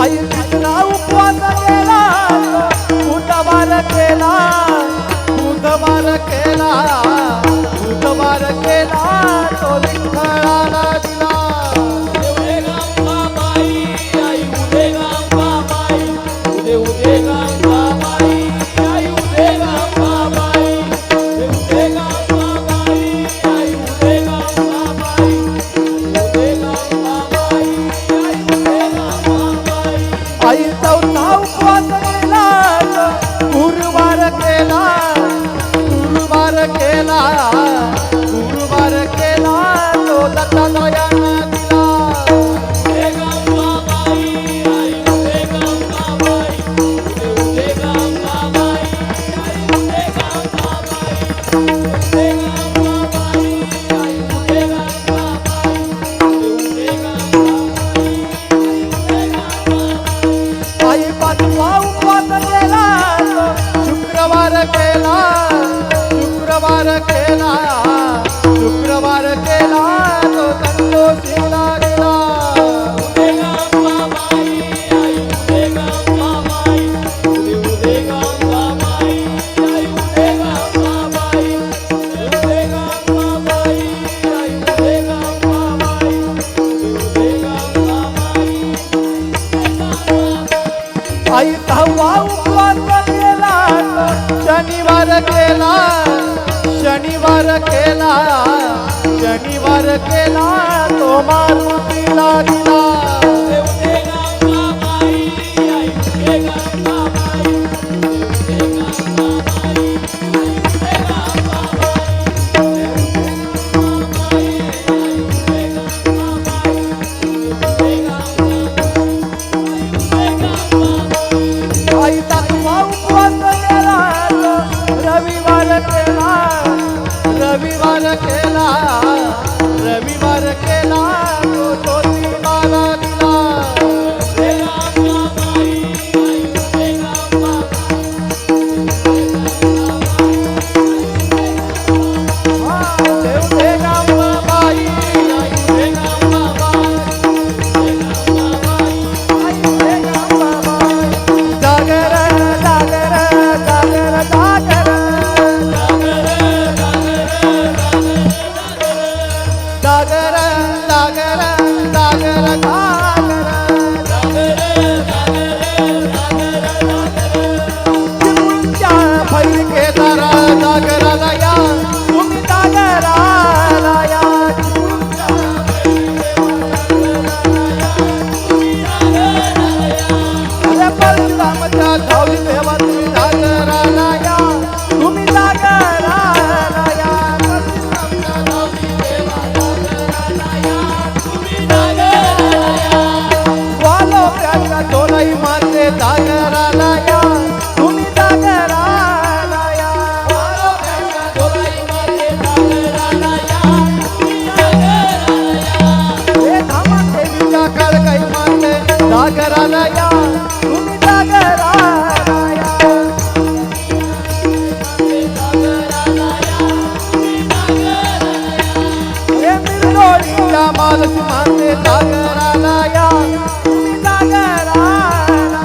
आई तिसरा उपवास केला बुधवार केला बुधवार केला बुधवार केला तो विठ्ठलाला दिला आई चौथा उपवास केला गुरुवार केला गुरुवार केला गुरुवार केला तो दत्तात्रयाला दिला आई पाचवा उपवास केला शुक्रवार केला शुक्रवार केला शुक्रवार केला तो संतोषीला गेला आई सहावा उपवास केला शनिवार केला शनिवार केला शनिवार केला तो मारुतीला दिला आई सातवा उपवास केला रविवार केला रविवार केला रविवार केला तो ज्योतिबाला दिला देव दे अंबाबाई आई दे अंबाबाई आई दे अंबाबाई जागर जागर जागर जागर जागर जागर जागर जागराला या तुम्ही जागराला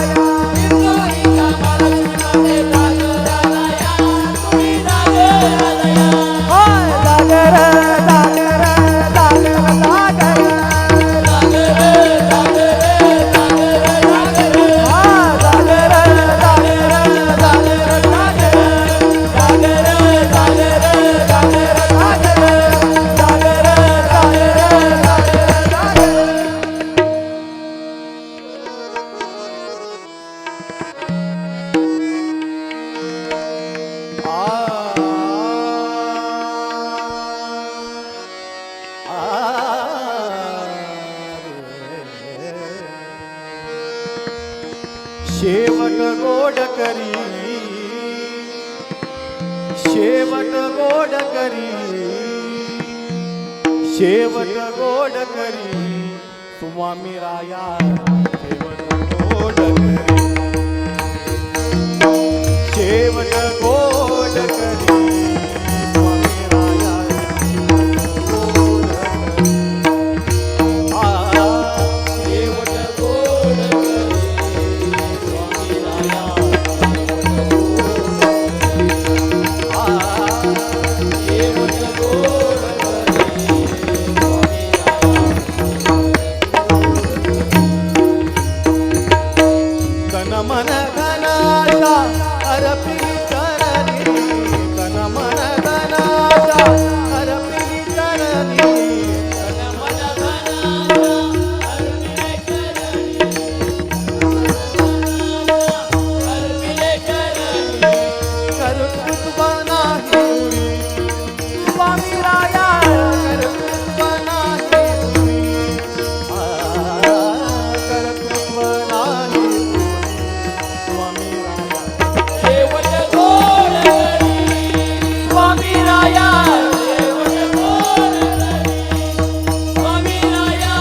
या विठुरीच्या महालक्ष्मीमध्ये जागराला या, तुम्ही जागराला या. होय जागर जागर जागर जागर शेवट गोड करी शेवट गोड करी शेवट गोड करी स्वामी राया शेवट गोड करी शेवट गोड करी स्वामी राया शेवट गोड करी. शेवट गोड करी स्वामी राया, शेवट गोड करी स्वामी राया. तन मन घनाचा अर्पिली करणी तन मन घनाचा अर्पिली करणी तन मन धनाचा अर्पिले करणी, अर्पिले करणी. कर्तृत्व नाही उरी स्वामी राया कर्तृत्व नाही उरी कर्तृत्व नाही उरी स्वामी राया शेवट गोड करी स्वामी राया, शेवट गोड करी स्वामी राया,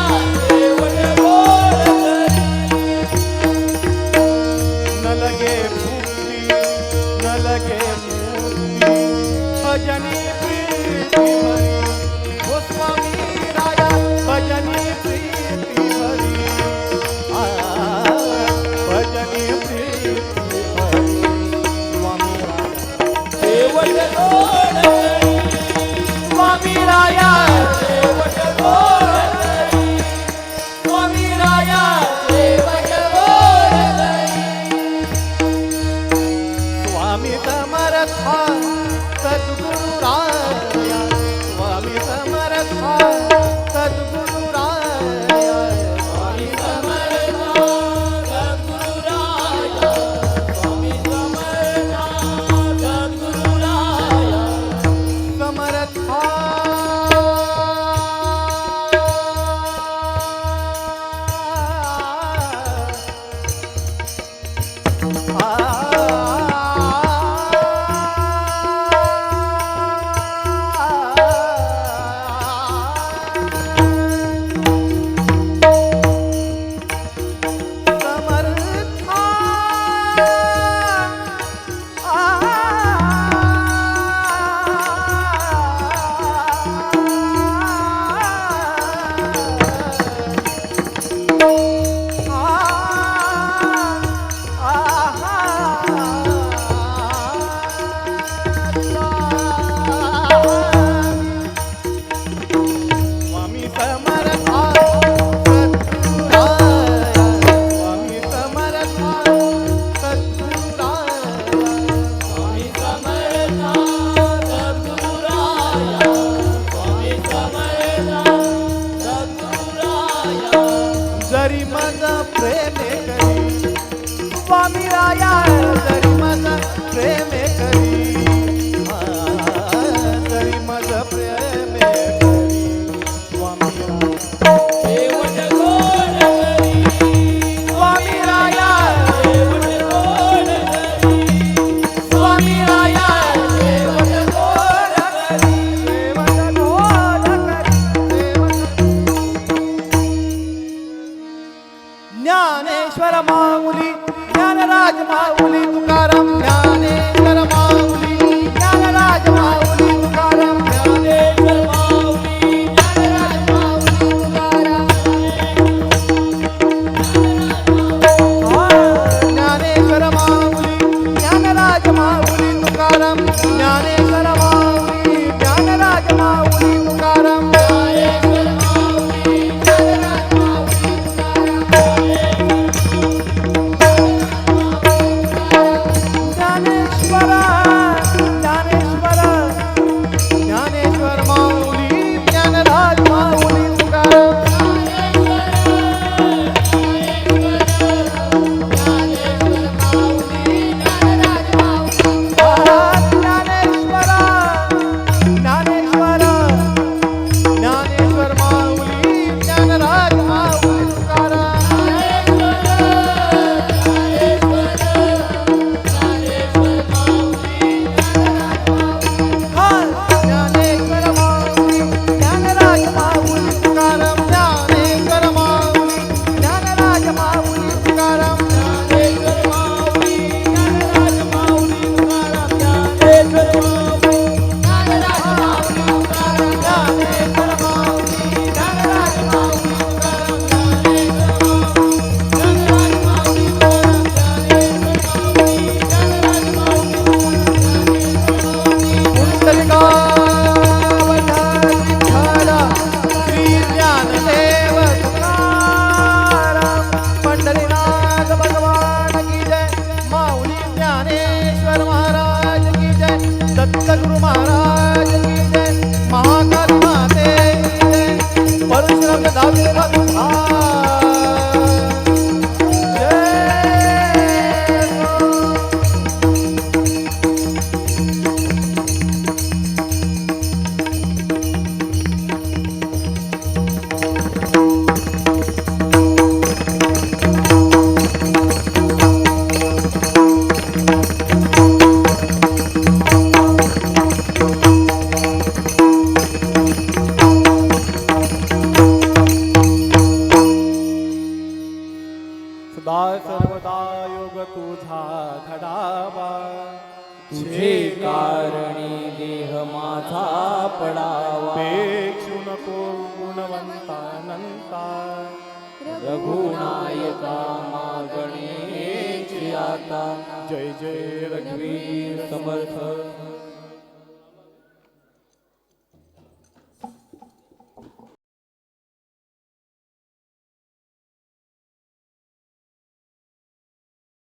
शेवट गोड करी. न लगे भूक्ती न लगे मुक्ती भजनी प्रीती भरी हो स्वामी राया भजनी प्रीती भरी भजनी प्रीती भरी स्वामी राया शेवट गोड करी स्वामी राया, शेवट गोड करी स्वामी राया, शेवट गोड करी. स्वामी समर्था सद्गुरु राया स्वामी समर्था सद्गुरु राया स्वामी समर्था सद्गुरु राया, स्वामी समर्था सद्गुरु राया. समर्था कारणी देह माझा पडावा पेक्षू नको गुणवंतानंता रघुनायका मागणे आता जय जय रघुवीर समर्थ